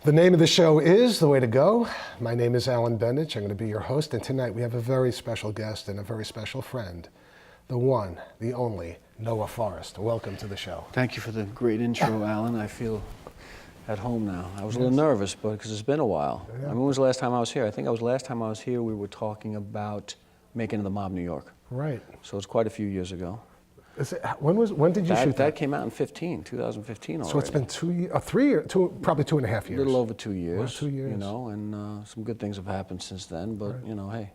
The name of the show is The Way to Go. My name is Alan Bendich. I'm going to be your host, and tonight we have a very special guest and a very special friend, the one, the only, Noah Forrest. Welcome to the show. Thank you for the great intro, Alan. I feel at home now. I was a little nervous, but because it's been a while. Yeah. I mean, when was the last time I was here? I think last time I was here, we were talking about Making of the Mob New York. Right. So it's quite a few years ago. When did you shoot that? That came out in 2015 already. So it's been 2 years, 3 years, probably 2.5 years. A little over 2 years. Well, 2 years. You know, and some good things have happened since then, but you know, hey,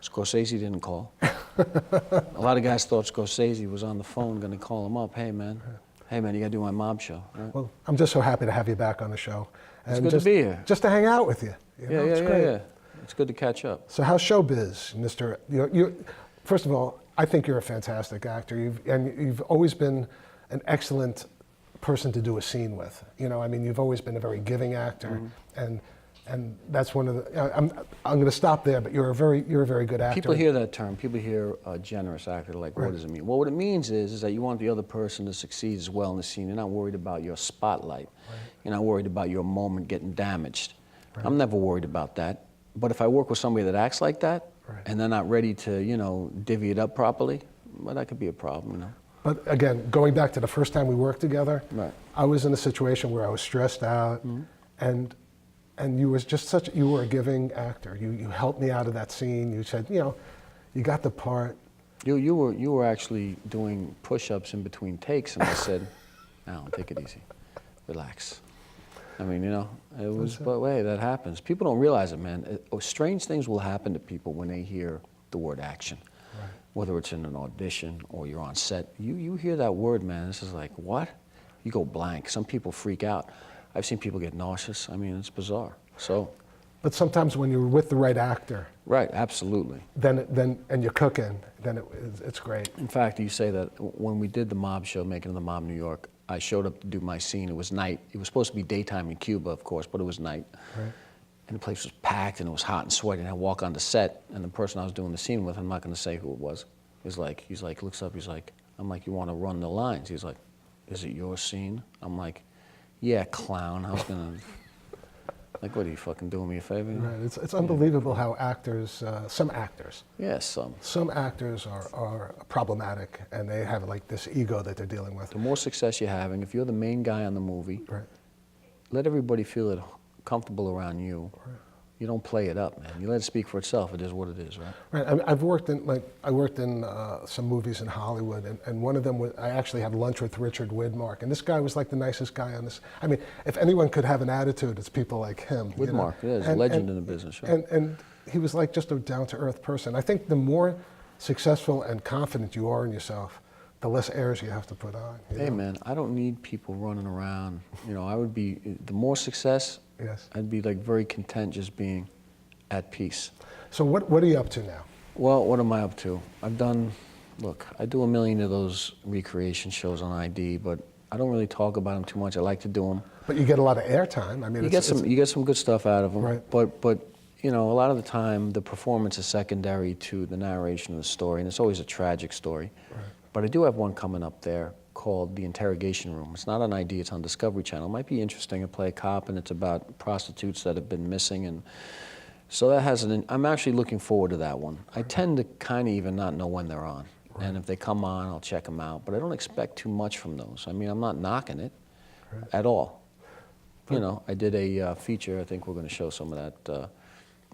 Scorsese didn't call. A lot of guys thought Scorsese was on the phone going to call him up. Hey man, you got to do my mob show. Right? Well, I'm just so happy to have you back on the show. It's good to be here. Just to hang out with you. Yeah. It's good to catch up. So how's showbiz, Mr. First of all, I think you're a fantastic actor. You've always been an excellent person to do a scene with. You know, I mean, you've always been a very giving actor, and that's one of the. I'm going to stop there, but you're a very good actor. People hear that term. People hear a generous actor. Like, what does it mean? Well, what it means is that you want the other person to succeed as well in the scene. You're not worried about your spotlight. Right. You're not worried about your moment getting damaged. Right. I'm never worried about that. But if I work with somebody that acts like that, and they're not ready to, you know, divvy it up properly, well, that could be a problem, you know. But again, going back to the first time we worked together, I was in a situation where I was stressed out, and you was just you were a giving actor. You helped me out of that scene. You said, you know, you got the part. You were actually doing push-ups in between takes, and I said, Alan, take it easy, relax. I mean, you know, it was, but wait, that happens. People don't realize it, man. Strange things will happen to people when they hear the word action. Right. Whether it's in an audition or you're on set, you hear that word, man, this is like, what? You go blank. Some people freak out. I've seen people get nauseous. I mean, it's bizarre. So. But sometimes when you're with the right actor. Right, absolutely. And you're cooking, then it's great. In fact, you say that when we did the mob show, Making of the Mob New York, I showed up to do my scene. It was night. It was supposed to be daytime in Cuba, of course, but it was night. Right. And the place was packed, and it was hot and sweaty. And I walk on the set, and the person I was doing the scene with, I'm not going to say who it was, he's like, looks up, he's like, I'm like, you want to run the lines? He's like, is it your scene? I'm like, yeah, clown. I was going to, like, what, are you fucking doing me a favor? Right. It's unbelievable how actors, some actors. Yes, some. Some actors are problematic, and they have like this ego that they're dealing with. The more success you're having, if you're the main guy on the movie, let everybody feel it comfortable around you. Right. You don't play it up, man. You let it speak for itself. It is what it is, right? Right. I worked in some movies in Hollywood, and one of them was, I actually had lunch with Richard Widmark, and this guy was like the nicest guy on this. I mean, if anyone could have an attitude, it's people like him. Widmark, you know? Yeah, he's a legend in the business. Right? And he was like just a down-to-earth person. I think the more successful and confident you are in yourself, the less airs you have to put on. Hey, man, I don't need people running around. You know, I would be, the more success, I'd be like very content just being at peace. So what are you up to now? Well, what am I up to? Look, I do 1 million of those recreation shows on ID, but I don't really talk about them too much. I like to do them. But you get a lot of airtime. I mean, you get some good stuff out of them. Right. But you know, a lot of the time, the performance is secondary to the narration of the story, and it's always a tragic story. Right. But I do have one coming up there called The Interrogation Room. It's not on ID, it's on Discovery Channel. It might be interesting. I play a cop, and it's about prostitutes that have been missing. And so that has I'm actually looking forward to that one. I tend to kind of even not know when they're on. Right. And if they come on, I'll check them out. But I don't expect too much from those. I mean, I'm not knocking it at all. You know, I did a feature. I think we're going to show some of that.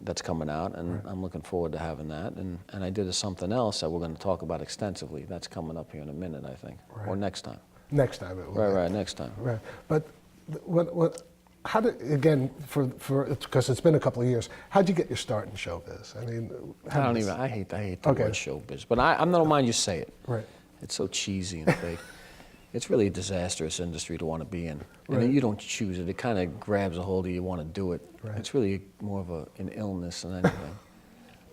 That's coming out, and I'm looking forward to having that. And I did something else that we're going to talk about extensively. That's coming up here in a minute, I think, or next time. Next time it will. Right, next time. Right, but how did, again, because it's been a couple of years, how'd you get your start in showbiz? I mean, I hate the word showbiz, but I don't mind you say it. Right. It's so cheesy and fake. It's really a disastrous industry to want to be in. And you don't choose it. It kind of grabs a hold of you, want to do it. Right. It's really more of an illness than anything.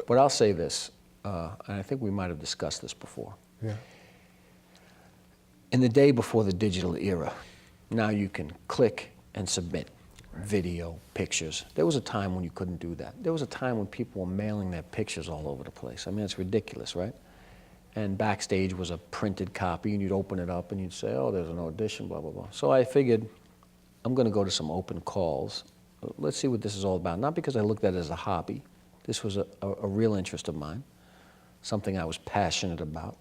But I'll say this, and I think we might have discussed this before. Yeah. In the day before the digital era, now you can click and submit video, pictures. There was a time when you couldn't do that. There was a time when people were mailing their pictures all over the place. I mean, it's ridiculous, right? And backstage was a printed copy, and you'd open it up and you'd say, oh, there's an audition, blah, blah, blah. So I figured I'm going to go to some open calls let's see what this is all about. Not because I looked at it as a hobby. This was a real interest of mine, something I was passionate about.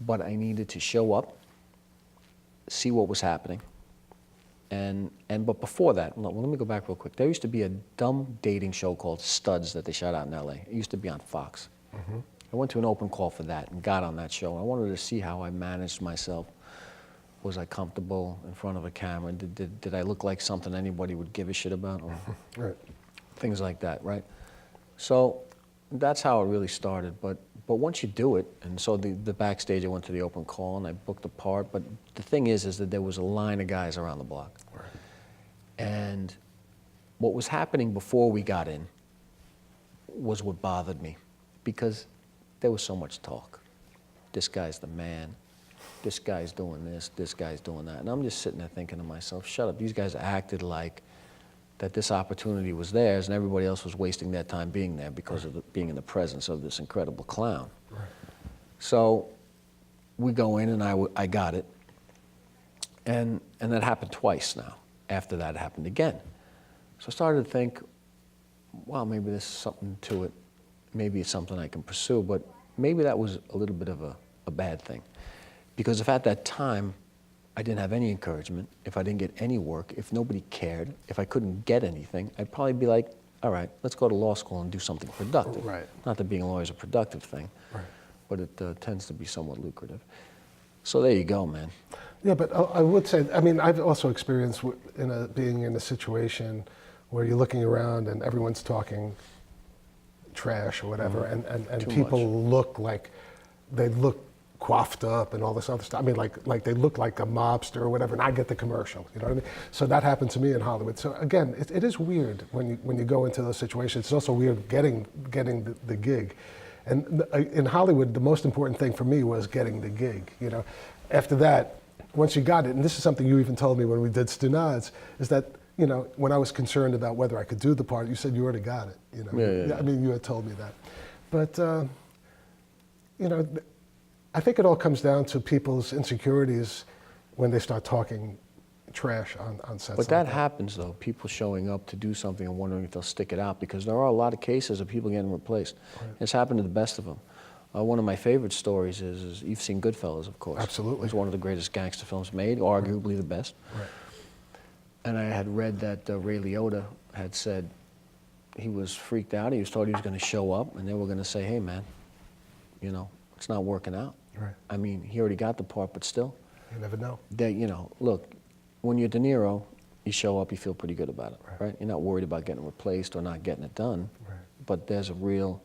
But I needed to show up, see what was happening. But before that, let me go back real quick. There used to be a dumb dating show called Studs that they shot out in LA. It used to be on Fox. Mm-hmm. I went to an open call for that and got on that show. I wanted to see how I managed myself. Was I comfortable in front of a camera? Did I look like something anybody would give a shit about? Or Right. things like that, right? So that's how it really started. But once you do it, and so the backstage, I went to the open call and I booked the part. But the thing is that there was a line of guys around the block. Right. And what was happening before we got in was what bothered me, because there was so much talk. This guy's the man. This guy's doing this guy's doing that. And I'm just sitting there thinking to myself, shut up. These guys acted like that this opportunity was theirs and everybody else was wasting their time being there because of being in the presence of this incredible clown. Right. So we go in and I got it. And that happened twice now. After that, it happened again. So I started to think, well, maybe there's something to it. Maybe it's something I can pursue, but maybe that was a little bit of a bad thing. Because if at that time I didn't have any encouragement, if I didn't get any work, if nobody cared, if I couldn't get anything, I'd probably be like, all right, let's go to law school and do something productive. Right. Not that being a lawyer is a productive thing, Right. but it tends to be somewhat lucrative. So there you go, man. Yeah, but I would say, I mean, I've also experienced being in a situation where you're looking around and everyone's talking trash or whatever, and Too people much. look like they look coiffed up and all this other stuff. I mean, like they look like a mobster or whatever, and I get the commercial. You know what I mean? So that happened to me in Hollywood. So again, it is weird when you go into those situations. It's also weird getting the gig. And in Hollywood, the most important thing for me was getting the gig. You know, after that, once you got it, and this is something you even told me when we did Stunads, is that, you know, when I was concerned about whether I could do the part, you said you already got it. You know, Yeah. I mean, you had told me that, but you know, I think it all comes down to people's insecurities when they start talking trash on sets. But that happens, though, people showing up to do something and wondering if they'll stick it out, because there are a lot of cases of people getting replaced. Right. It's happened to the best of them. One of my favorite stories is you've seen Goodfellas, of course. Absolutely. It's one of the greatest gangster films made, arguably the best. Right. And I had read that Ray Liotta had said he was freaked out. He was told he was going to show up, and they were going to say, hey, man, you know, it's not working out. Right. I mean, he already got the part, but still. You never know. You know, look, when you're De Niro, you show up, you feel pretty good about it, right? You're not worried about getting replaced or not getting it done. Right. But there's a real,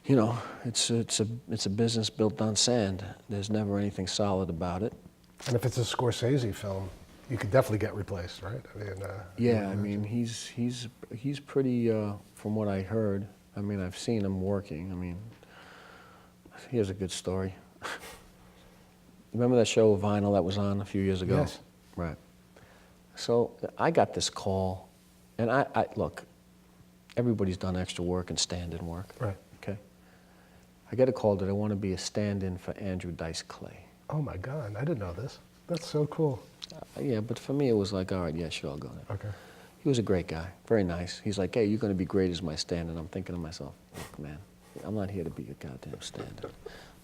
you know, it's a business built on sand. There's never anything solid about it. And if it's a Scorsese film, you could definitely get replaced, right? I mean, yeah, I mean, he's pretty, from what I heard, I mean, I've seen him working. I mean, here's a good story. Remember that show Vinyl that was on a few years ago? Yes. Right. So I got this call, and I look, everybody's done extra work and stand-in work. Right. Okay. I get a call that I want to be a stand-in for Andrew Dice Clay. Oh my God, I didn't know this. That's so cool. Yeah, but for me it was like, all right, yeah, sure, I'll go there. Okay. He was a great guy, very nice. He's like, hey, you're going to be great as my stand-in. I'm thinking to myself, look, man, I'm not here to be a goddamn stand-in.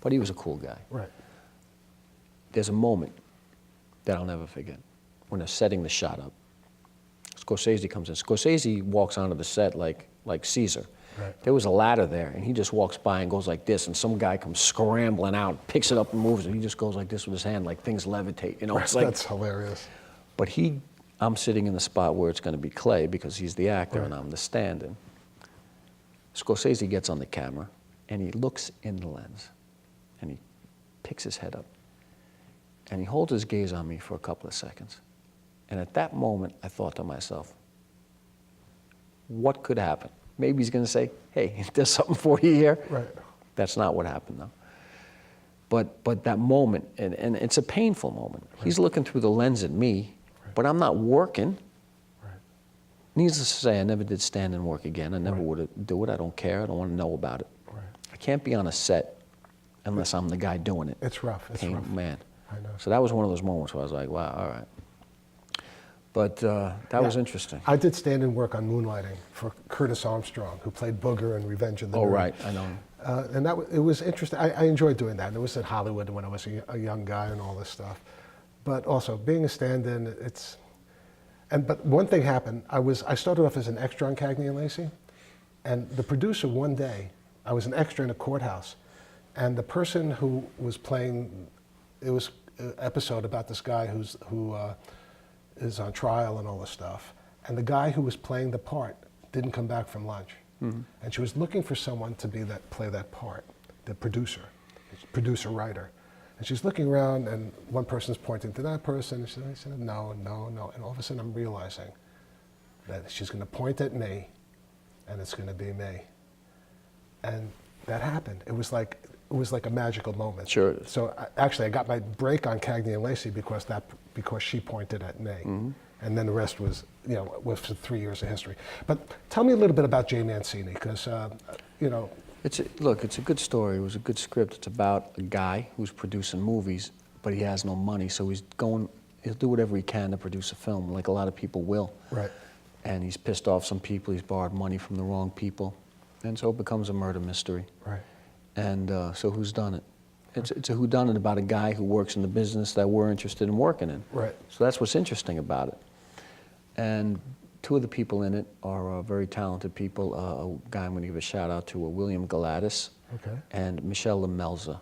But he was a cool guy. Right. There's a moment that I'll never forget when they're setting the shot up. Scorsese comes in. Scorsese walks onto the set like Caesar. Right. There was a ladder there, and he just walks by and goes like this, and some guy comes scrambling out, picks it up and moves it. He just goes like this with his hand, like things levitate. You know, it's like, That's hilarious. But I'm sitting in the spot where it's going to be Clay because he's the actor, Right. and I'm the stand-in. Scorsese gets on the camera, and he looks in the lens, and he picks his head up, and he holds his gaze on me for a couple of seconds. And at that moment, I thought to myself, what could happen? Maybe he's going to say, hey, there's something for you here. Right. That's not what happened, though. But that moment, and it's a painful moment. Right. He's looking through the lens at me, right. But I'm not working. Right. Needless to say, I never did stand-in work again. I never Right. would do it. I don't care. I don't want to know about it. Right. I can't be on a set unless I'm the guy doing it. It's rough. It's Pain, rough. man. I know. So that was one of those moments where I was like, wow, all right. But that was interesting. I did stand-in work on Moonlighting for Curtis Armstrong, who played Booger in Revenge of the Oh, Nerds. right, I know. And it was interesting. I enjoyed doing that. And it was in Hollywood when I was a young guy and all this stuff. But also, being a stand-in, but one thing happened. I started off as an extra on Cagney and Lacey. And the producer, one day, I was an extra in a courthouse. And the person who was playing, it was an episode about this guy who is on trial and all this stuff. And the guy who was playing the part didn't come back from lunch. Mm-hmm. And she was looking for someone to play that part, the producer-writer. And she's looking around, and one person's pointing to that person, and she said, no, no, no. And all of a sudden I'm realizing that she's going to point at me, and it's going to be me. And that happened. It was like a magical moment. Sure. So actually, I got my break on Cagney and Lacey because she pointed at me, mm-hmm. and then the rest was, was 3 years of history. But tell me a little bit about Jay Mancini, because it's a good story. It was a good script. It's about a guy who's producing movies, but he has no money, so he'll do whatever he can to produce a film, like a lot of people will. Right. And he's pissed off some people. He's borrowed money from the wrong people, and so it becomes a murder mystery. Right. And so who's done it? It's a whodunit about a guy who works in the business that we're interested in working in. Right. So that's what's interesting about it. And two of the people in it are very talented people. A guy I'm going to give a shout out to, William Galatis, okay. and Michelle Demelza.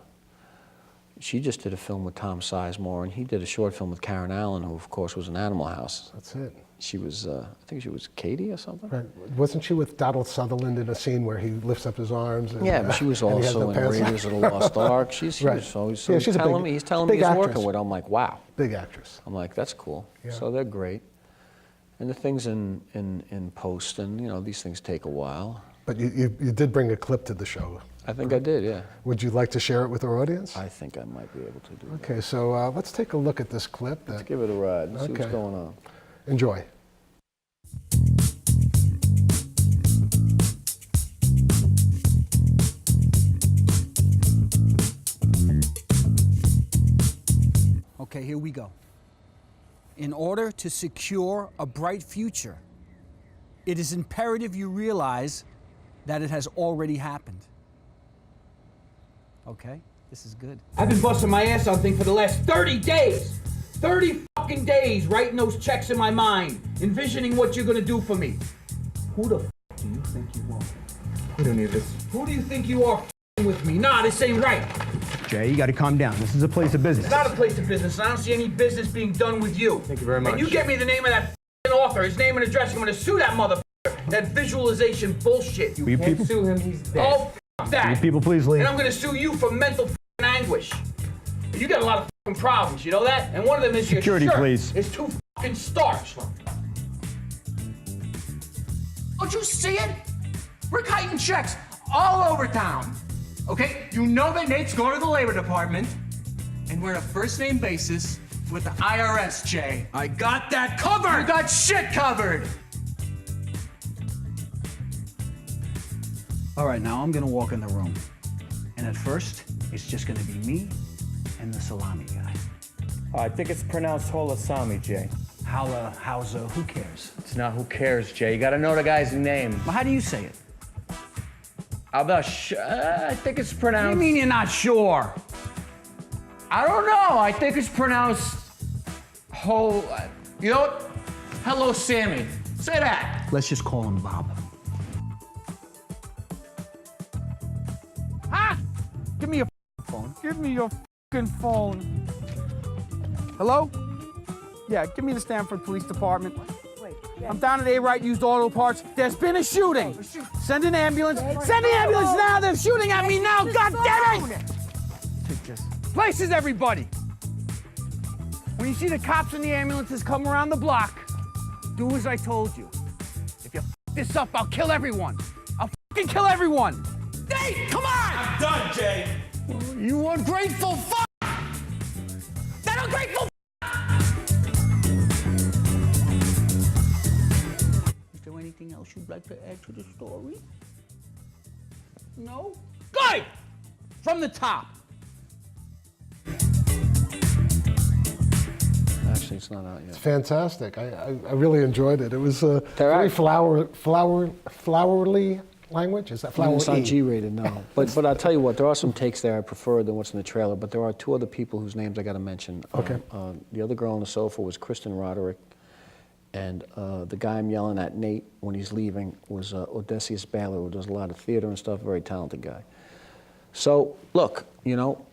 She just did a film with Tom Sizemore, and he did a short film with Karen Allen, who of course was in Animal House. That's it. She was, I think she was Katie or something. Right. Wasn't she with Donald Sutherland in a scene where he lifts up his arms? And, yeah, but she was also in Raiders of the Lost Ark. She's always, so he's telling me he's working with her. I'm like, wow. Big actress. I'm like, that's cool. Yeah. So they're great. And the things in post, and these things take a while. But you did bring a clip to the show. I think I did, yeah. Would you like to share it with our audience? I think I might be able to do that. Okay, so let's take a look at this clip. Let's give it a ride and see what's going on. Enjoy. Okay, here we go. In order to secure a bright future, it is imperative you realize that it has already happened. Okay, this is good. I've been busting my ass on things for the last 30 days. 30 fucking days writing those checks in my mind, envisioning what you're gonna do for me. Who the do you think you are? We don't need this. Who do you think you are with me? Nah, this ain't right. Jay, you gotta calm down. This is a place of business. It's not a place of business, and I don't see any business being done with you. Thank you very much. And you get me the name of that author, his name and address, I'm gonna sue that motherfucker. That visualization bullshit. Will you people Sue him, he's dead. Oh, f that. Will you people please leave? And I'm gonna sue you for mental anguish. You got a lot of problems, you know that? And one of them is Security, your shirt please. is too starched. Don't you see it? We're kiting checks all over town. Okay? You know that Nate's going to the Labor Department, and we're on a first-name basis with the IRS, Jay. I got that covered! You got shit covered! All right, now I'm gonna walk in the room. And at first, it's just gonna be me and the salami guy. I think it's pronounced Holasami, Jay. Who cares? It's not who cares, Jay. You gotta know the guy's name. Well, how do you say it? I think it's What do pronounced... you mean you're not sure? I don't know. I think it's pronounced... You know what? Hello, Sammy. Say that. Let's just call him Bob. Ah! Give me your phone. Give me your phone. Hello? Yeah, give me the Stanford Police Department. I'm down at A-Right Used Auto Parts. There's been a shooting. Send an ambulance. Send the ambulance now. They're shooting at me now. God damn it! Take this. Places, everybody. When you see the cops and the ambulances come around the block, do as I told you. If you f this up, I'll kill everyone. I'll fucking kill everyone. Nate, come on! I'm done, Jay. You ungrateful fuck! That ungrateful Is there anything else you'd like to add to the story? No? Good! From the top. actually. It's not out yet. It's fantastic. I really enjoyed it. It was a They're very act- flowery language. Is that flowery? It's not G-rated, no. But I'll tell you what, there are some takes there I prefer than what's in the trailer, but there are two other people whose names I got to mention. Okay. The other girl on the sofa was Kristen Roderick, and the guy I'm yelling at, Nate, when he's leaving, was Odysseus Baylor, who does a lot of theater and stuff, very talented guy. So, look, you know,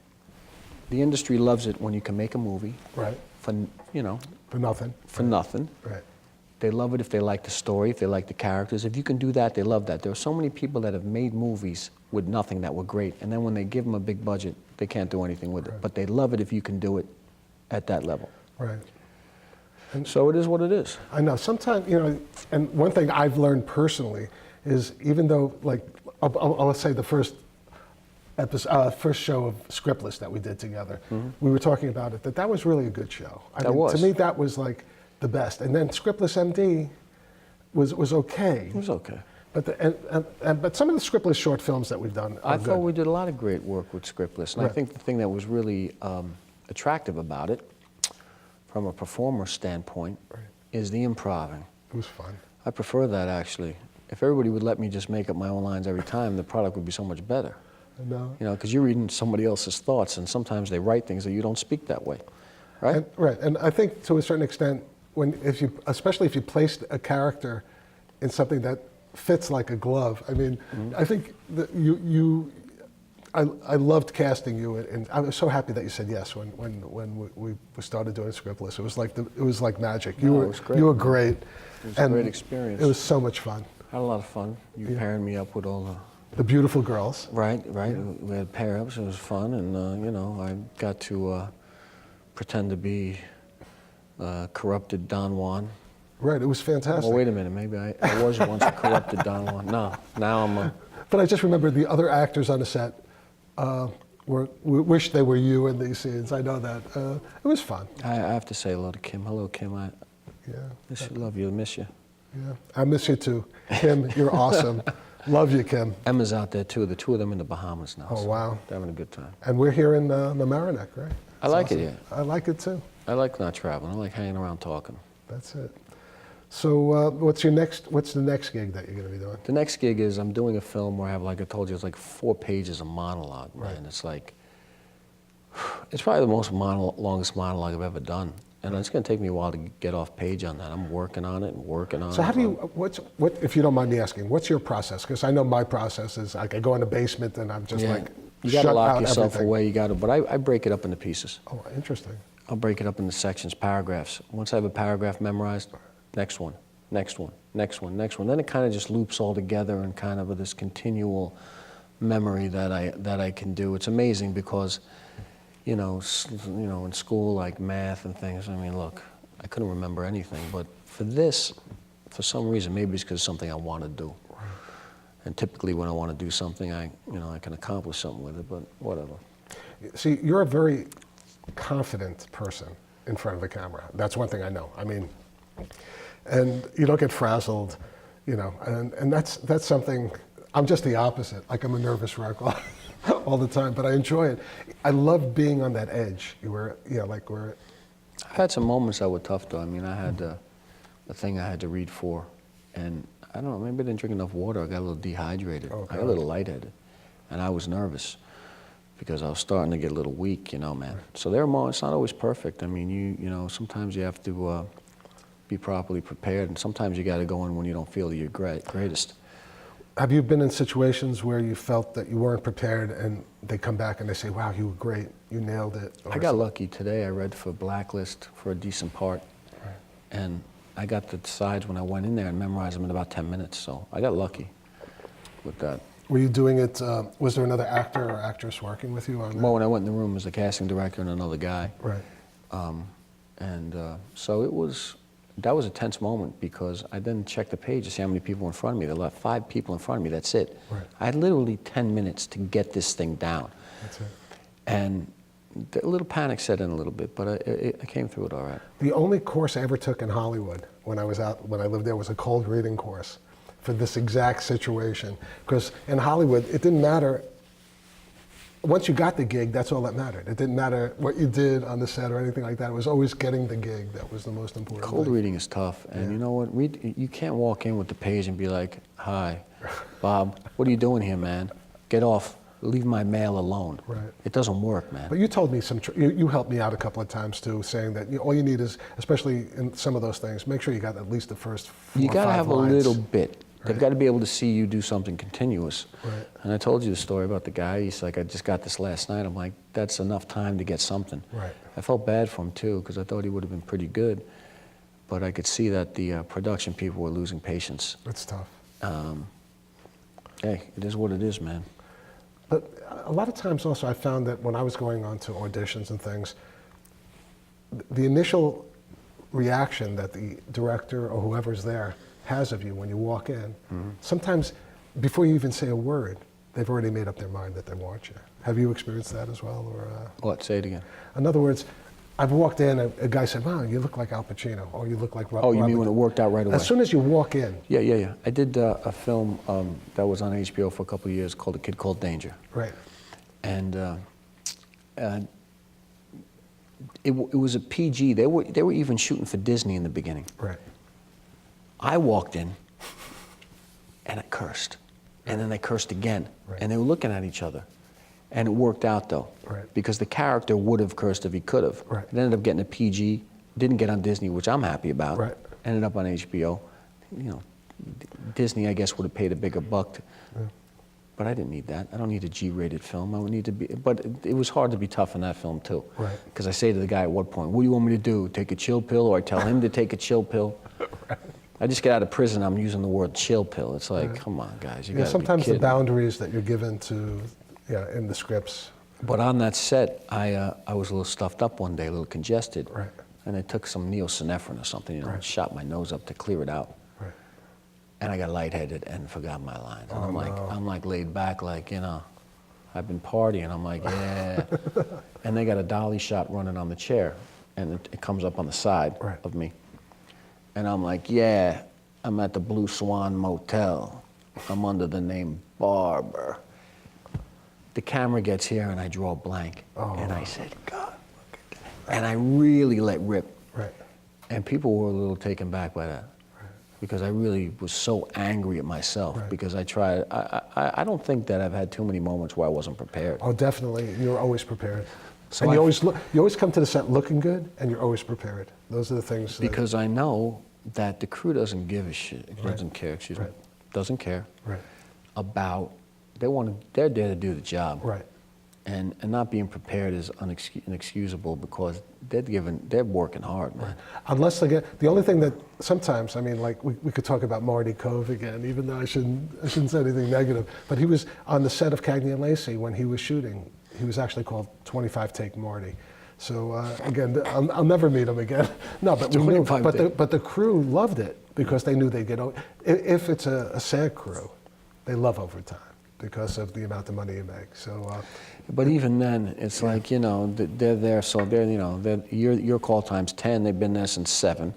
the industry loves it when you can make a movie Right. for, you know, For nothing. for nothing. Right. They love it if they like the story, if they like the characters. If you can do that, they love that. There are so many people that have made movies with nothing that were great, and then when they give them a big budget, they can't do anything with it. But they love it if you can do it at that level. Right. So it is what it is. I know. Sometimes, you know, and one thing I've learned personally is even though, like, I'll say the first show of Scriptless that we did together, we were talking about it, that was really a good show. That was. To me, that was like the best. And then Scriptless MD was okay. It was okay. But but some of the Scriptless short films that we've done are I thought good. we did a lot of great work with Scriptless, and I Right. think the thing that was really attractive about it, from a performer standpoint, is the improv. It was fun. I prefer that, actually. If everybody would let me just make up my own lines every time, the product would be so much better. No. You know, because you're reading somebody else's thoughts, and sometimes they write things that you don't speak that way, right? And I think to a certain extent, especially if you place a character in something that fits like a glove. I mean, I think that I loved casting you, and I was so happy that you said yes when we started doing Scriptless. It was like magic. No, it was great. You were great. It was a great experience. It was so much fun. Had a lot of fun. You pairing me up with all The beautiful girls. Right. We had pair-ups. It was fun, and you know, I got to pretend to be corrupted Don Juan. Right. It was fantastic. Well, wait a minute. Maybe I was once a corrupted Don Juan. No, now I'm a. But I just remember the other actors on the set we wish they were you in these scenes. I know that. It was fun. I have to say hello to Kim. Hello, Kim. I Yeah. love you. Miss you. Yeah. I miss you too. Kim, you're awesome. Love you, Kim. Emma's out there too. The two of them in the Bahamas now. Oh, so wow. They're having a good time. And we're here in the Mamaroneck, right? I like it here. I like it too. I like not traveling. I like hanging around talking. That's it. So what's the next gig that you're going to be doing? The next gig is I'm doing a film where I have, like I told you, it's like 4 pages of monologue, Right. and it's like, it's probably the most longest monologue I've ever done. And it's going to take me a while to get off page on that. I'm working on it and working on it. So how do you, what, if you don't mind me asking, what's your process? Because I know my process is like I go in the basement and I'm just like, you got to shut lock out yourself everything. away. You got to, but I break it up into pieces. Oh, interesting. I'll break it up into sections, paragraphs. Once I have a paragraph memorized, next one, next one, next one, next one. Then it kind of just loops all together in kind of this continual memory that I can do. It's amazing because, you know, in school, like math and things, I mean, look, I couldn't remember anything, but for this, for some reason, maybe it's because it's something I want to do. And typically when I want to do something, I can accomplish something with it, but whatever. See, you're a very confident person in front of the camera. That's one thing I know. I mean, and you don't get frazzled, you know, and that's something, I'm just the opposite. Like I'm a nervous wreck all the time, but I enjoy it. I love being on that edge where, like where. I've had some moments that were tough though. I mean, I had a thing I had to read for, and I don't know, maybe I didn't drink enough water. I got a little dehydrated. Okay. I got a little lightheaded, and I was nervous because I was starting to get a little weak, you know, man. So there are moments, it's not always perfect. I mean, you know, sometimes you have to be properly prepared, and sometimes you got to go in when you don't feel you're greatest. Have you been in situations where you felt that you weren't prepared and they come back and they say, wow, you were great, you nailed it? I got lucky today. I read for Blacklist for a decent part, and I got the sides when I went in there and memorized them in about 10 minutes, so I got lucky with that. Were you doing it, was there another actor or actress working with you on that? Well, when I went in the room, there was the casting director and another guy. Right. So that was a tense moment because I then checked the page to see how many people were in front of me. There were 5 people in front of me, that's it. Right. I had literally 10 minutes to get this thing down. That's it. And a little panic set in a little bit, but I came through it all right. The only course I ever took in Hollywood when I lived there was a cold reading course for this exact situation. Because in Hollywood, it didn't matter once you got the gig, that's all that mattered. It didn't matter what you did on the set or anything like that. It was always getting the gig that was the most important Cold thing. reading is tough, and you know what? You can't walk in with the page and be like, "Hi, Bob, what are you doing here, man? Get off. Leave my mail alone." Right. It doesn't work, man. But you told me you helped me out a couple of times too, saying that all you need is, especially in some of those things, make sure you got at least the first 4 You or got to 5 have lines. a little bit. They've Right. got to be able to see you do something continuous. Right. And I told you the story about the guy. He's like, "I just got this last night." I'm like, "That's enough time to get something." Right. I felt bad for him too, because I thought he would have been pretty good. But I could see that the production people were losing patience. It's tough. Hey, it is what it is, man. But a lot of times also I found that when I was going on to auditions and things, the initial reaction that the director or whoever's there has of you when you walk in, sometimes before you even say a word, they've already made up their mind that they want you. Have you experienced that as well? Or, What? Say it again. in other words, I've walked in, a guy said, "Wow, you look like Al Pacino," or "You look like Oh, you mean when it worked out right away? As soon as you walk in, Yeah. I did a film that was on HBO for a couple of years called A Kid Called Danger. right, And it was a PG. They were even shooting for Disney in the beginning. right, I walked in, and I cursed, and then I cursed again, Right. and they were looking at each other, and it worked out though, Right. because the character would have cursed if he could have. Right. It ended up getting a PG, didn't get on Disney, which I'm happy about. Right. Ended up on HBO. You know, Disney, I guess, would have paid a bigger buck. But I didn't need that. I don't need a G-rated film. I would need to be, but it was hard to be tough in that film too. Right. Because I say to the guy at what point, "What do you want me to do? Take a chill pill?" Or I tell him to take a chill pill. right. I just get out of prison, I'm using the word chill pill. It's like, come on, guys, you Yeah, gotta sometimes be the kidding. boundaries that you're given to, in the scripts. But on that set, I was a little stuffed up one day, a little congested. Right. And I took some neosinephrine or something, Right. shot my nose up to clear it out. Right. And I got lightheaded and forgot my lines. And Oh, I'm like laid back, like, I've been partying. I'm like, yeah. And they got a dolly shot running on the chair, and it comes up on the side Right. of me. And I'm like, yeah, I'm at the Blue Swan Motel. I'm under the name Barber. The camera gets here, and I draw a blank. Oh. And I said, God, look at that. And I really let rip. Right. And people were a little taken back by that. Because I really was so angry at myself. Right. Because I don't think that I've had too many moments where I wasn't prepared. Oh, definitely. You're always prepared. So And I- you always come to the set looking good, and you're always prepared. Those are the things. Because I know that the crew doesn't give a shit, doesn't care, excuse me, Right. doesn't care Right. about, they're there to do the job. Right. And not being prepared is inexcusable because they're working hard, man. Unless they get the only thing that sometimes, I mean, like we could talk about Marty Cove again, even though I shouldn't say anything negative. But he was on the set of Cagney and Lacey when he was shooting. He was actually called 25 Take Marty. So again, I'll never meet him again. No, but we knew, 25 but the crew loved it because they knew they'd get. If it's a SAG crew, they love overtime because of the amount of money you make. So. But even then, it's like, they're there, so your call time's 10, they've been there since 7.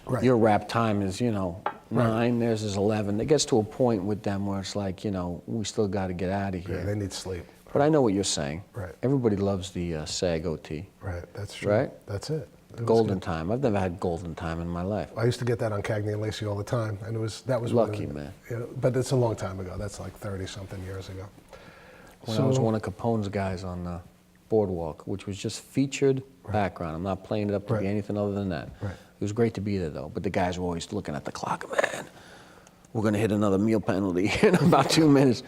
Right. Your wrap time is, 9, theirs is 11. It gets to a point with them where it's like, we still got to get out of here. Yeah, they need sleep. But I know what you're saying. Right. Everybody loves the SAG OT. Right, that's true. Right? That's it. It was Golden good. time. I've never had golden time in my life. I used to get that on Cagney and Lacey all the time, and that was Lucky, one of the- man. but it's a long time ago. That's like 30-something years ago. When I was one of Capone's guys on the Boardwalk, which was just featured background. I'm not playing it up to Right. be anything other than that. Right. It was great to be there, though. But the guys were always looking at the clock. Man, we're going to hit another meal penalty in about 2 minutes.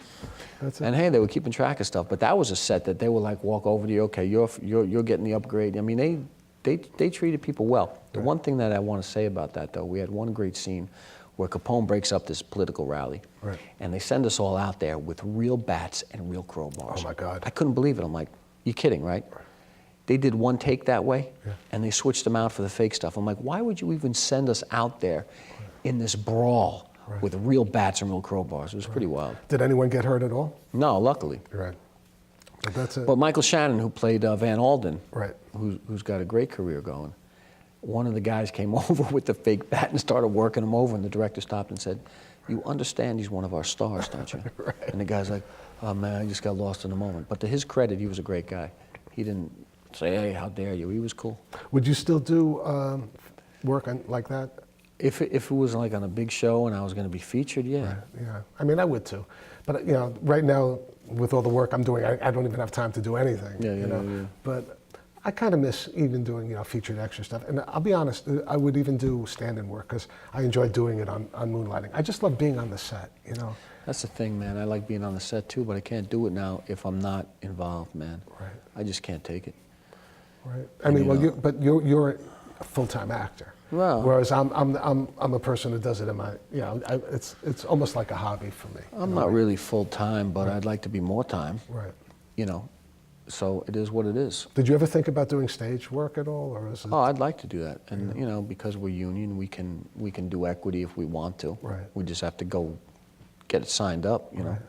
That's it. And hey, they were keeping track of stuff. But that was a set that they were like, walk over to you. Okay, you're getting the upgrade. I mean, they treated people well. The one thing that I want to say about that, though, we had one great scene where Capone breaks up this political rally. Right. And they send us all out there with real bats and real crowbars. Oh, my God. I couldn't believe it. I'm like, you're kidding, right? They did one take that way, and they switched them out for the fake stuff. I'm like, why would you even send us out there in this brawl with real bats and real crowbars? It was pretty wild. Did anyone get hurt at all? No, luckily. You're right. But that's it. But Michael Shannon, who played Van Alden, Right. who's got a great career going, one of the guys came over with the fake bat and started working him over, and the director stopped and said, you understand he's one of our stars, don't you? Right. And the guy's like, oh man, I just got lost in the moment. But to his credit, he was a great guy. He didn't say, hey, how dare you? He was cool. Would you still do work like that? If it was like on a big show and I was going to be featured, yeah. Right, yeah, I mean, I would too. But you know, right now with all the work I'm doing, I don't even have time to do anything. Yeah, you know? yeah. But I kind of miss even doing featured extra stuff. And I'll be honest, I would even do stand-in work because I enjoy doing it on Moonlighting. I just love being on the set, you know. That's the thing, man. I like being on the set too, but I can't do it now if I'm not involved, man. Right. I just can't take it. Right. I mean, well, but you're a full-time actor. Well, Whereas I'm a person who does it in my, it's almost like a hobby for me. I'm not really full-time, but I'd like to be more time. Right. You know, so it is what it is. Did you ever think about doing stage work at all, or is it? Oh, I'd like to do that, and you know, because we're union, we can do equity if we want to. Right. We just have to go get it signed up. You know, Right.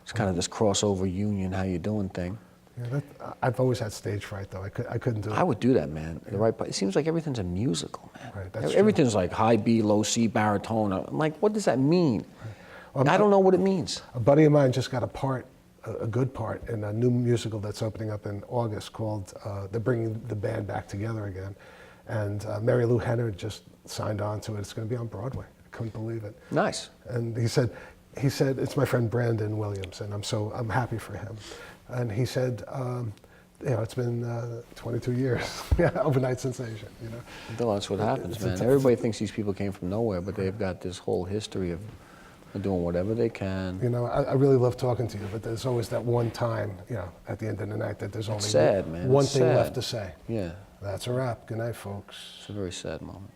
it's kind of this crossover union, how you doing thing. Yeah, I've always had stage fright, though. I couldn't do it. I would do that, man. The right, it seems like everything's a musical, man. Right, that's true. Everything's like high B, low C, baritone. I'm like, what does that mean? Well, I don't know what it means. A buddy of mine just got a good part in a new musical that's opening up in August called, they're bringing the band back together again. And Mary Lou Henner just signed on to it. It's going to be on Broadway. I couldn't believe it. Nice. And he said, it's my friend Brandon Williams, and I'm happy for him. And he said, it's been 22 years, overnight sensation, you know. Well, that's what happens, man. Everybody thinks these people came from nowhere, but they've got this whole history of doing whatever they can. You know, I really love talking to you, but there's always that one time, at the end of the night that there's only sad, man. one It's thing sad. left to say. Yeah. That's a wrap. Good night, folks. It's a very sad moment.